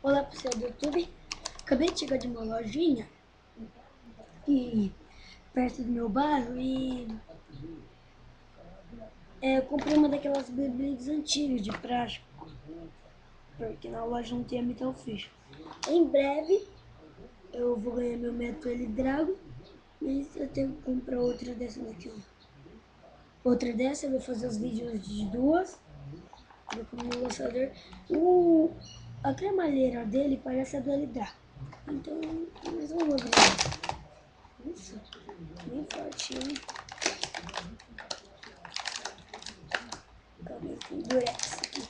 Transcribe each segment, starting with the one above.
Olá pessoal do YouTube, acabei de chegar de uma lojinha perto do meu bairro e eu comprei uma daquelas Beyblades antigas de plástico, porque na loja não tinha Metal Fish. Em breve eu vou ganhar meu Metal L Dragon, mas eu tenho que comprar outra dessa daqui, ó. Outra dessa, eu vou fazer os vídeos de duas, vou com o lançador. A cremalheira dele parece a do L Dragon, então nós vamos ver. Nossa, bem fortinho. Calma aí, tem durex aqui.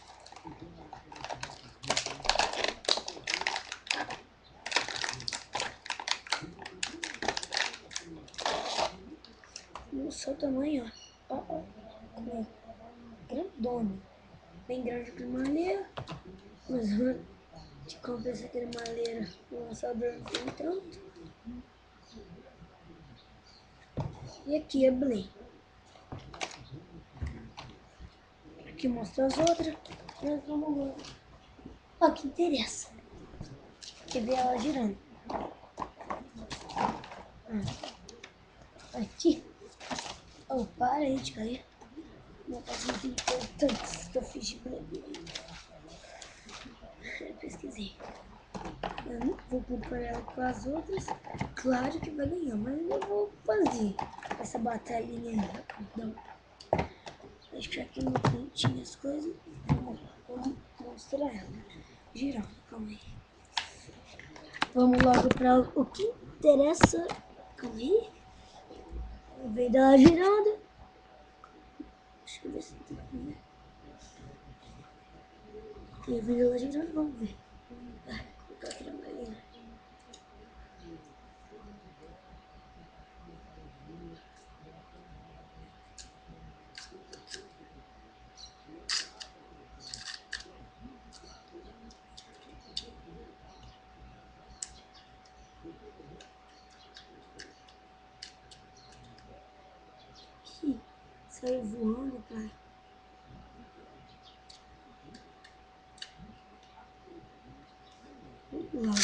Nossa, o tamanho, ó. Ó, como é grandona. Bem grande a cremalheira. Mas de compra essa cremalheira, o lançador não tem tanto. E aqui é Blade. Aqui mostra as outras. Nós vamos ver. Ó, que interessa. Quer ver ela girando. Aqui. Oh, para aí de cair. Uma coisa muito importante que eu fiz de Blade. Eu pesquisei. Eu não vou comprar ela com as outras. Claro que vai ganhar, mas eu vou fazer essa batalhinha aí rapidão. Deixar aqui no cantinho as coisas. Vamos mostrar ela. Girando, calma aí. Vamos logo para o que interessa. Calma aí. Vamos ver dela girando. Deixa eu ver se tem que ver. Eu vi ela girando, vamos ver. Colocar a cremalheira. Ih, saiu voando, pai. Logo.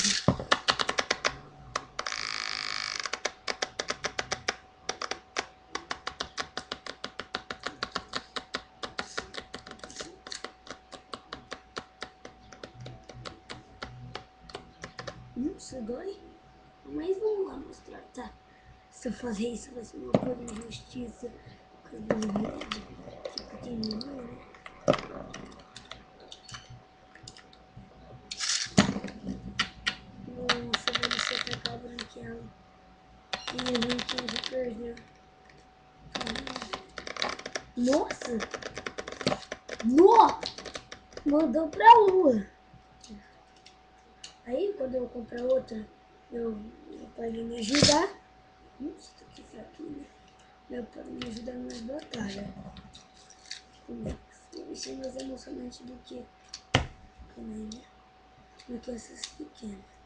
Isso dói? Mas vamos lá mostrar, tá? Se eu fazer isso vai ser uma coisa de injustiça. Cadê o vídeo? Que pequenininho, né? Nossa, velho, se atacar o branquelo. E o branquelo já perdeu. Nossa! Nossa! Mandou pra lua. Aí, quando eu comprar outra, meu pai vai me ajudar. Nossa, tá aqui fraquinho, né? Meu pai vai me ajudar nas batalhas. Deve ser mais emocionante do que... Calma aí, né? Do que essas pequenas.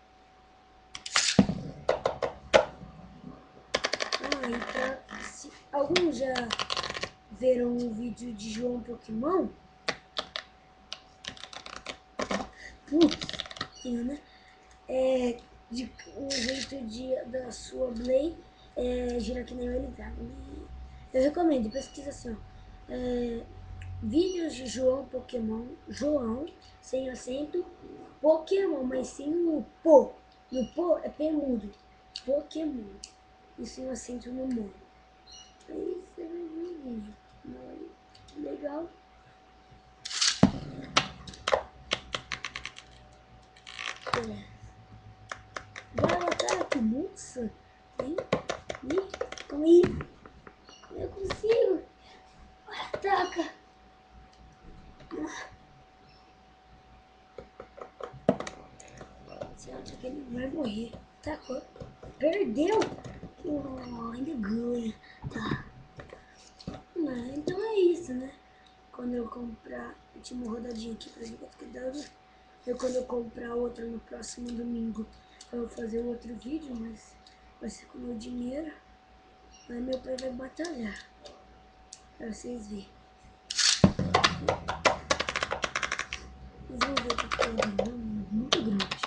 Se alguns já viram um vídeo de João Pokémon? Putz, né? De um jeito da sua Blade gira que nem ele tá. Eu recomendo, pesquisa assim, ó. Vídeos de João Pokémon, João, sem acento, Pokémon, mas sem o pô. No pô é P mudo. Pokémon. E sem acento no mo. Aí você vai ver o vídeo. Legal. Vai matar que moça. Calma aí. Eu consigo. Ataca. Você acha que ele vai morrer? Atacou. Perdeu. Ainda ganha. Tá. Então é isso, né? Quando eu comprar, última rodadinha aqui pra ver quanto que dá. Quando eu comprar outra no próximo domingo, eu vou fazer outro vídeo, mas vai ser com o meu dinheiro. Aí meu pai vai batalhar. Pra vocês verem. Vocês vão ver que é muito grande.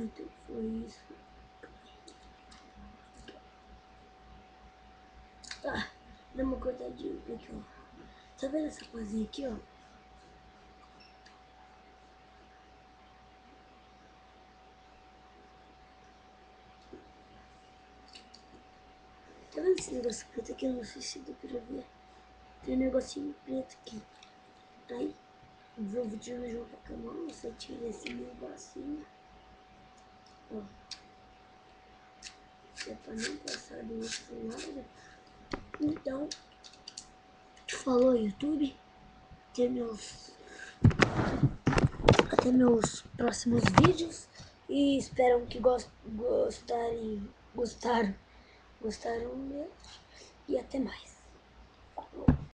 então foi isso. Tá, dá uma cortadinha aqui, ó. Tá vendo essa coisinha aqui, ó? Tá vendo esse negócio preto aqui? Eu não sei se dá pra ver. Tem um negocinho preto aqui. Aí, vou tirando junto com a mão. Você tira esse negocinho. Ó. É pra não passar do outro lado. Então, falou YouTube. Até meus próximos vídeos. E espero que gostaram mesmo. E até mais.